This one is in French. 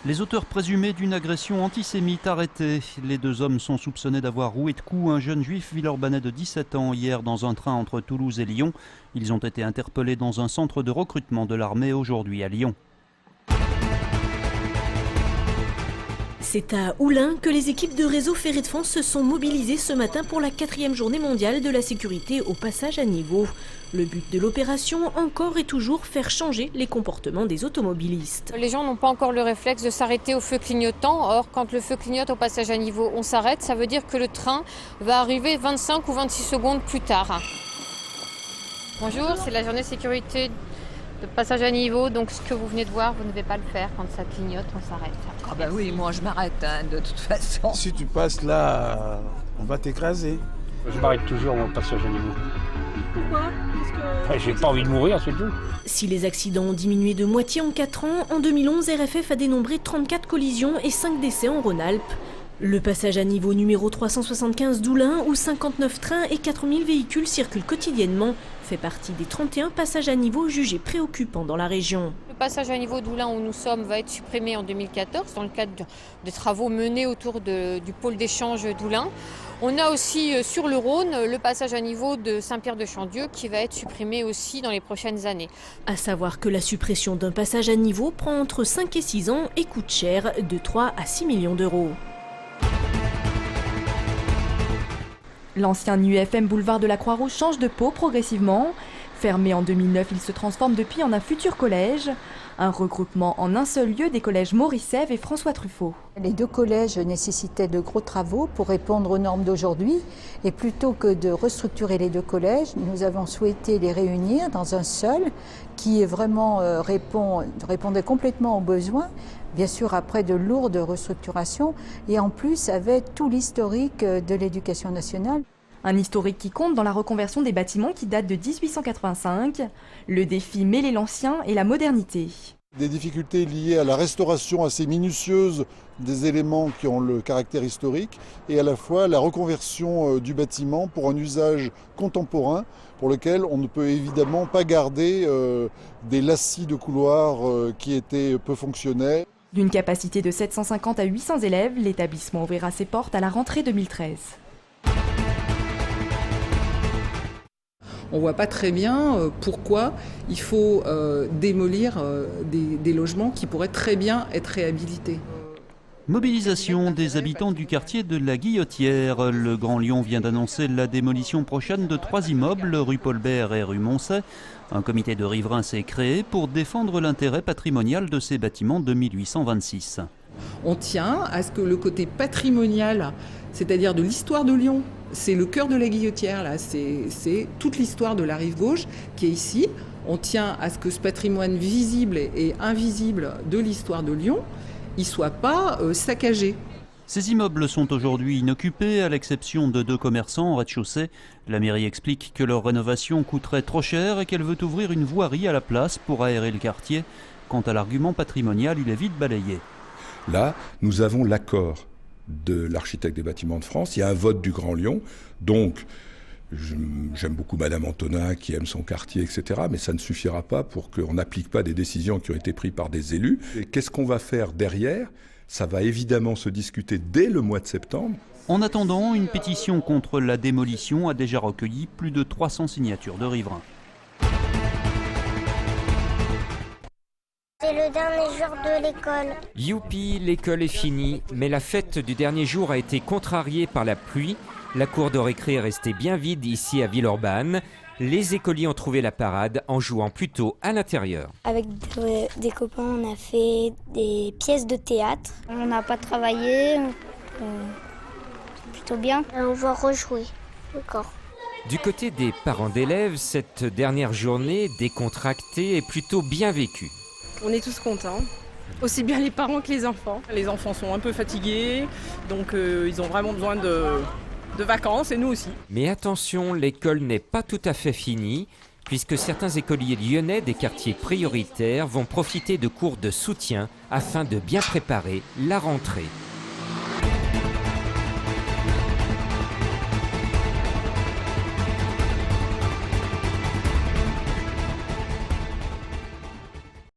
Les auteurs présumés d'une agression antisémite arrêtés. Les deux hommes sont soupçonnés d'avoir roué de coups un jeune juif villeurbanais de 17 ans hier dans un train entre Toulouse et Lyon. Ils ont été interpellés dans un centre de recrutement de l'armée aujourd'hui à Lyon. C'est à Oulin que les équipes de Réseau Ferré de France se sont mobilisées ce matin pour la 4e journée mondiale de la sécurité au passage à niveau. Le but de l'opération, encore et toujours, faire changer les comportements des automobilistes. Les gens n'ont pas encore le réflexe de s'arrêter au feu clignotant. Or, quand le feu clignote au passage à niveau, on s'arrête. Ça veut dire que le train va arriver 25 ou 26 secondes plus tard. Bonjour, c'est la journée sécurité de passage à niveau, donc ce que vous venez de voir, vous ne devez pas le faire. Quand ça clignote, on s'arrête. Ah bah oui, moi je m'arrête de toute façon. Si tu passes là, on va t'écraser. Je m'arrête toujours au passage à niveau. Pourquoi ? J'ai pas envie de mourir, c'est tout. Si les accidents ont diminué de moitié en 4 ans, en 2011, RFF a dénombré 34 collisions et 5 décès en Rhône-Alpes. Le passage à niveau numéro 375 d'Oulin, où 59 trains et 4000 véhicules circulent quotidiennement, fait partie des 31 passages à niveau jugés préoccupants dans la région. Le passage à niveau d'Oulin où nous sommes va être supprimé en 2014 dans le cadre des travaux menés autour du pôle d'échange d'Oulin. On a aussi sur le Rhône le passage à niveau de Saint-Pierre-de-Chandieu qui va être supprimé aussi dans les prochaines années. À savoir que la suppression d'un passage à niveau prend entre 5 et 6 ans et coûte cher, de 3 à 6 millions d'euros. L'ancien UFM boulevard de la Croix-Rouge change de peau progressivement. Fermé en 2009, il se transforme depuis en un futur collège. Un regroupement en un seul lieu des collèges Maurice Ève et François Truffaut. Les deux collèges nécessitaient de gros travaux pour répondre aux normes d'aujourd'hui. Et plutôt que de restructurer les deux collèges, nous avons souhaité les réunir dans un seul qui vraiment répondait complètement aux besoins. Bien sûr, après de lourdes restructurations et en plus avec tout l'historique de l'éducation nationale. Un historique qui compte dans la reconversion des bâtiments qui date de 1885. Le défi mêler l'ancien et la modernité. Des difficultés liées à la restauration assez minutieuse des éléments qui ont le caractère historique et à la fois la reconversion du bâtiment pour un usage contemporain pour lequel on ne peut évidemment pas garder des lacis de couloirs qui étaient peu fonctionnels. D'une capacité de 750 à 800 élèves, l'établissement ouvrira ses portes à la rentrée 2013. On ne voit pas très bien pourquoi il faut démolir des logements qui pourraient très bien être réhabilités. Mobilisation des habitants du quartier de la Guillotière. Le Grand Lyon vient d'annoncer la démolition prochaine de 3 immeubles, rue Paul-Bert et rue Moncey. Un comité de riverains s'est créé pour défendre l'intérêt patrimonial de ces bâtiments de 1826. On tient à ce que le côté patrimonial, c'est-à-dire de l'histoire de Lyon, c'est le cœur de la Guillotière, là, c'est toute l'histoire de la rive gauche qui est ici. On tient à ce que ce patrimoine visible et invisible de l'histoire de Lyon, il ne soit pas saccagé. Ces immeubles sont aujourd'hui inoccupés, à l'exception de 2 commerçants au rez-de-chaussée. La mairie explique que leur rénovation coûterait trop cher et qu'elle veut ouvrir une voirie à la place pour aérer le quartier. Quant à l'argument patrimonial, il est vite balayé. Là, nous avons l'accord de l'architecte des bâtiments de France. Il y a un vote du Grand Lyon. Donc, j'aime beaucoup Madame Antonin qui aime son quartier, etc. Mais ça ne suffira pas pour qu'on n'applique pas des décisions qui ont été prises par des élus. Et qu'est-ce qu'on va faire derrière ? Ça va évidemment se discuter dès le mois de septembre. En attendant, une pétition contre la démolition a déjà recueilli plus de 300 signatures de riverains. C'est le dernier jour de l'école. Youpi, l'école est finie, mais la fête du dernier jour a été contrariée par la pluie. La cour de récré est restée bien vide ici à Villeurbanne. Les écoliers ont trouvé la parade en jouant plutôt à l'intérieur. Avec des copains, on a fait des pièces de théâtre. On n'a pas travaillé, c'est plutôt bien. On va rejouer encore. Du côté des parents d'élèves, cette dernière journée décontractée est plutôt bien vécue. On est tous contents, aussi bien les parents que les enfants. Les enfants sont un peu fatigués, donc ils ont vraiment besoin de vacances, et nous aussi. Mais attention, l'école n'est pas tout à fait finie, puisque certains écoliers lyonnais des quartiers prioritaires vont profiter de cours de soutien afin de bien préparer la rentrée.